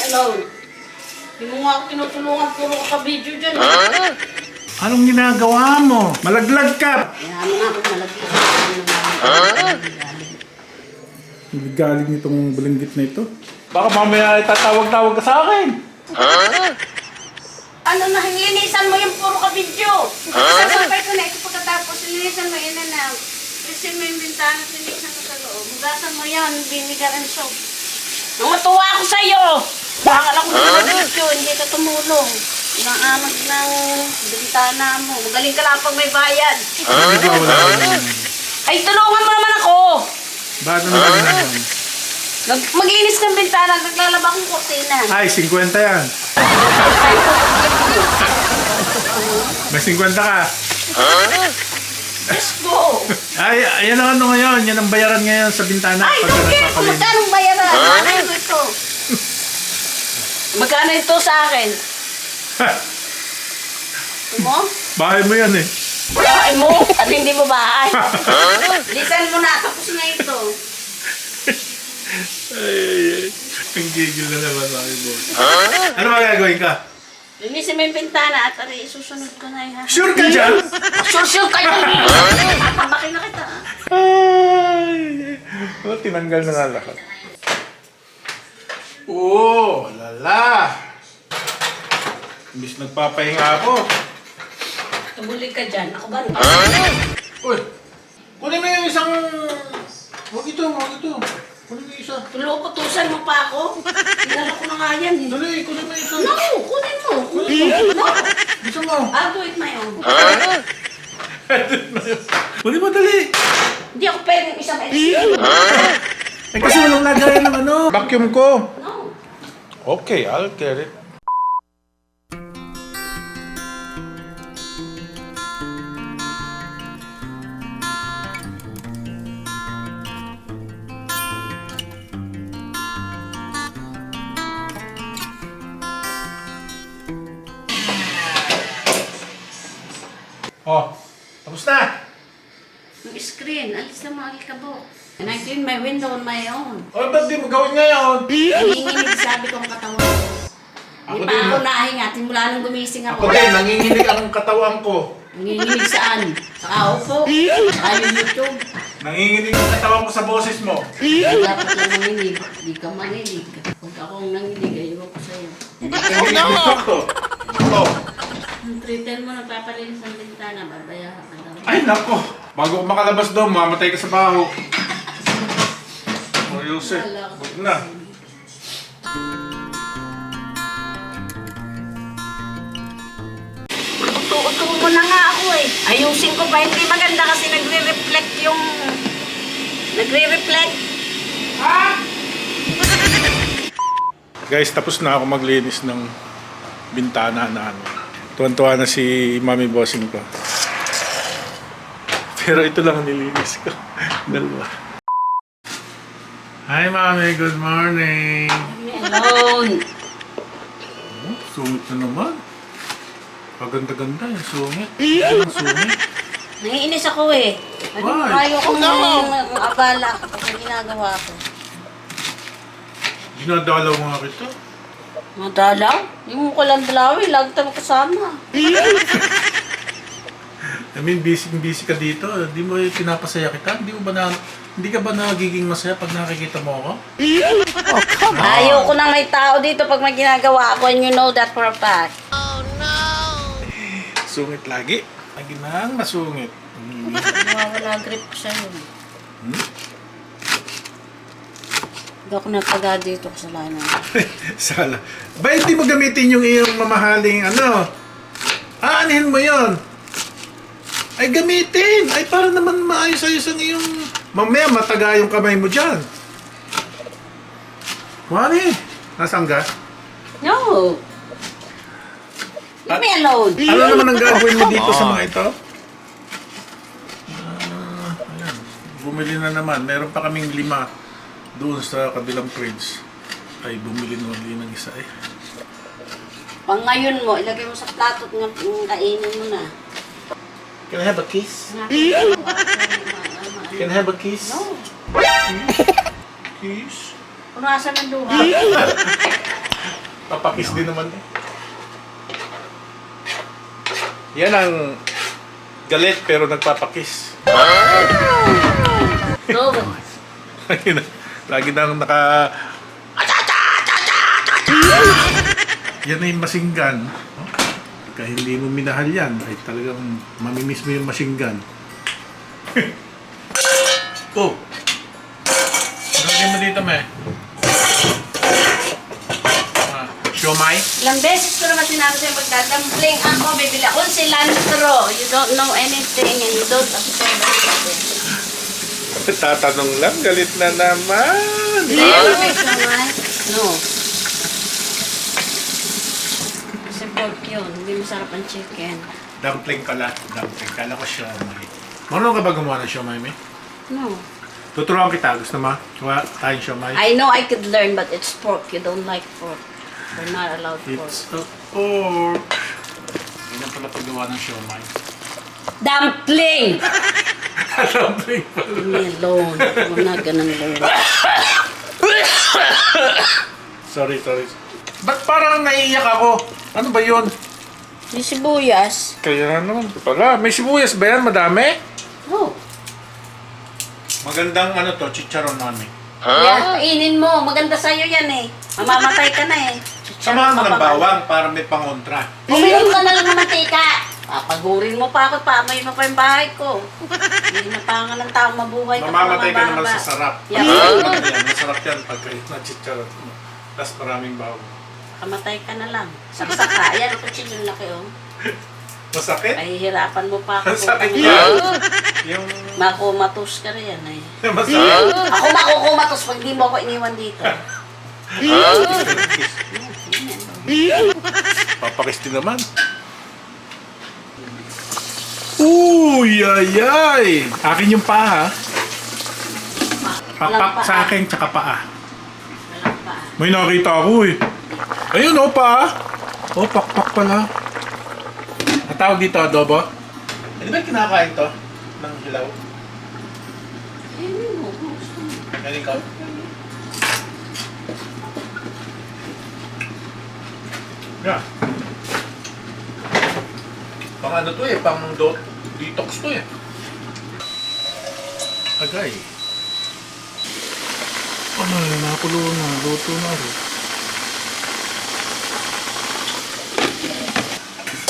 alone. Hindi mo nga ako tinutulungan, puro ka video dyan. Anong ginagawa mo? Malaglag ka! Kaya nga ako malaglag. Galing nitong balinggit na ito. Baka mamaya tatawag-tawag ka sa akin. Ano na, linisan mo yung puro ka video. Sasabay ko na ito pagkatapos, linisan mo yun na. Kasi mo yung bintana, linisan ko sa loob. Mugasan mo yan, vinegar and soap. Namatuwa ako sa'yo! Bakal ako na video, hindi ka tumulong. Naanag ng bintana mo. Magaling ka lang pag may bayad. Ay, tulungan mo naman ako! Bakit ano ba ginagawa mo? Mag-inis ng bintana, naglalaba akong kurtina. Ay, 50 yan. May 50 ka. Let's go! Ay, ayan ang ano ngayon. Yan ang bayaran ngayon sa bintana. Ay, don't care kung magkano bayaran. Ano ito? Magkano ito sa akin? Mo? Bahay mo yan eh. Bahay mo? At hindi mo bahay? Lisan mo na, tapos na ito. Ay. Ang gigil na naman sa akin, boss. Ano magagawin ka? Linisin mo yung bintana at susunod ko na yung Sure ka dyan? Sure ka dyan! Tabakin na kita. Ay. Oh, tinanggal na nga lahat. Oo, lala. Imbis nagpapahinga ako. Tumulig ka dyan. Ako ba? Uy, kunin mo yung isang... Huwag ito. Kunin mo yung isa. Tulukutusan mo pa ako. Tinala ko na nga yan. Dali, kunin mo yung isa. No, kunin mo. No. Gusto mo? I'll do it my own. Kunin mo, dali. Hindi ako pwedeng isa may Eh kasi walang lagayan ng ano. Vacuum ko. No. Okay, I'll get it. Oh, tapos na. Yung screen, alis na mga alikabok. And I clean my window on my own. Oh, ba't di mo gawin ngayon? Nanginginig sabi kong katawan ko. Ako Hindi pa din. ako nahingatin mula nung gumising Ako ako. din, nanginginig ang katawan ko. Nanginginig saan? Sa kaupo? Sa YouTube? Nanginginig ang katawan ko sa boses mo. Dapat lang nanginig. Hindi ka manginig. Huwag akong nanginig, ayun ko sa'yo. Gusto ko. Oh. Ang treatel mo, nagpapalinis ng bintana, babayahan ka daw. Ay, nako. Bago ko makalabas doon, mamatay ka sa baho. Oh, Yusef. Huwag na. Uto-uto mo na nga ako eh. Ayusin ko pa, hindi maganda kasi nagre-reflect yung... Nagre-reflect. Guys, tapos na ako maglinis ng bintana na ano. Tuwan-tuwa na si Mami Bossing ko. Pero ito lang ang nilinis ko. Dalawa. Hi Mami, good morning. Alone. Oh, sungit na naman. Paganda-ganda yung sungit. Ang sungit. Nangiinis ako eh. Why? Ayoko nang abala kapag may ginagawa ko. Dinadalaw nga kita. Madalaw? Yung ko lang dalawin, lagi tayo kasama. I mean, busy ka dito. Hindi mo pinapasaya kita? Hindi ka ba nagiging masaya pag nakikita mo ako? Oh, come on. Ayoko nang may tao dito pag may ginagawa ako and you know that for a fact. Sungit lagi. Lagi nang nasungit. Nawawala grip ko sa'yo. Hindi ako nagtaga dito kasalanan. Sala. Ba hindi mo gamitin yung iyong mamahaling ano? Aanihin mo yon. Ay gamitin. Ay para naman maayos-ayos ang iyong... Mamaya mataga yung kamay mo dyan. Mami, nasaan ka? No! Leave me alone! Ano naman ang gagawin mo dito sa mga ito? Ayan. Bumili na naman. Meron pa kaming 5 doon sa kabilang fridge. Ay, bumili na ulit ng isa eh. Pang ngayon mo, ilagay mo sa plato at kainin mo na. Can I have a kiss? Can I have a kiss? No. Kiss? Punasan ng luha. Papakis din naman eh. Yan ang galit pero nagpapakis. No. Lagi nang naka... Yan ay masinggan. Kahit hindi mo minahal yan, ay talagang mamimiss mo yung masinggan. Oh! Gagawin mo dito, me. Siomay? Ilang beses ko naman sinabi sa'yo magdadampling ako, bibili ako cilantro. You don't know anything and you don't observe anything. Tatanong lang, galit na naman. No. Kasi pork yun, hindi masarap ang chicken. Dumpling kala. Dumpling. Kala ko siomay. Marunong ka ba gumawa ng siomay, me? No. Tuturuan kita. Gusto mo? Kuha tayong siomay. I know I could learn, but it's pork. You don't like pork. We're not allowed pork. It's a pork. Ganyan pala paggawa ng siomay. Dumpling! Dumpling pala. Leave me alone. We're not gonna learn. Sorry. Ba't parang naiiyak ako? Ano ba yun? May sibuyas. Kaya naman pala. May sibuyas ba yan? Madami? Oh. Magandang ano to, chicharon namin. Yan, kainin mo. Maganda sa'yo yan eh. Mamamatay ka na eh. Samahan mo ng bawang para may pangontra. Uminom ka na lang ng mantika. Papagurin mo pa ako, paamoy mo pa yung bahay ko. Hindi na pa nga ng tao mabuhay. Mamamatay ka naman sa sarap. Yeah. Masarap yan pag na chicharon mo. Tapos maraming bawang. Kamatay ka na lang. Saksak ka. Ayan, ito yung laki oh. Masakit? Pahihirapan mo pa ako. Masakit Putang yan. ina. Yung Makumatos ka rin eh. masakit. Ako makukumatos pag di mo ako iniwan dito. Papakis din naman. Uy, ay. Akin yung paa, ha? Papak sa akin, tsaka paa. Walang pa. May nakita ako, eh. Ayun, oh, paa. Oh, pakpak pala. Ang tawag dito, adobo? Di ba kinakain to? Ng hilaw? Ayun mo. Gusto mo. Yan ikaw? Yeah. Pang ano to eh, pang detox to eh. Agay. Ay, nakulo na, luto na rin.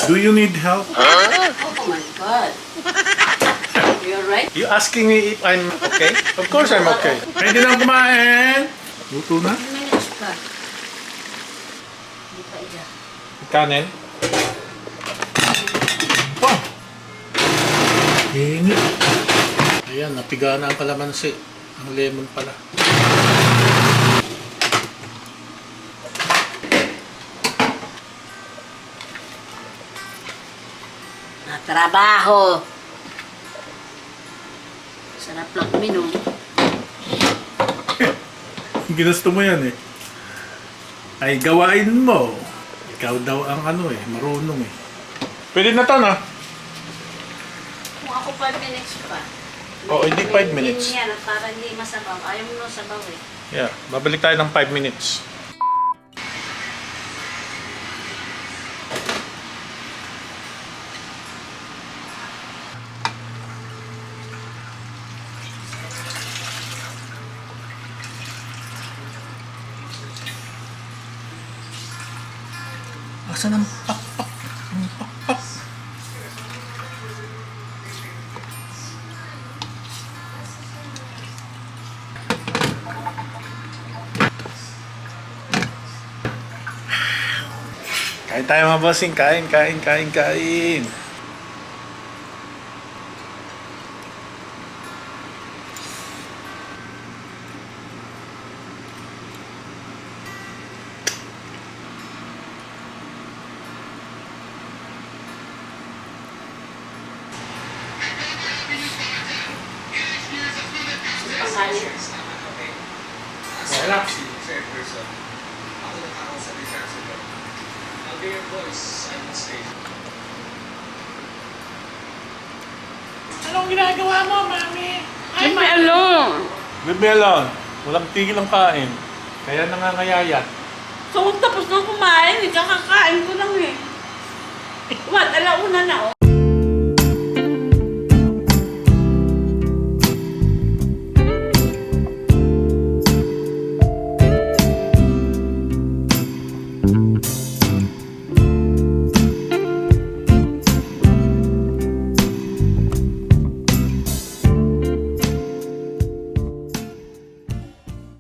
Do you need help? Oh my God. You're right. You asking me if I'm okay? Of course I'm okay. Pwede nang kumain. Luto na. 10 minutes pa. Hindi pa iya. Kanin. Oh! Init. Ayan, napiga na ang kalamansi. Ang lemon pala. Natrabaho. Sarap lang uminom. Ginusto mo yan eh. Ay gawain mo. Ikaw daw ang ano eh, marunong eh. Pwede na to na. Kung ako 5 minutes pa. Oo, hindi 5 minutes. Hindi yan, at para hindi masabaw. Ayaw mo na sabaw eh. Yeah, babalik tayo ng 5 minutes. Asan ang pakpak? Ang pakpak. Kain tayo mga bossing. Kain. Pasali. Relax. Anong ginagawa mo, mami? Ay, may alone. Leave me alone. Walang tigil ang kain. Kaya nangangayayat. So, tapos na kumain, kakakain ko lang eh. What? Alauna na, oh.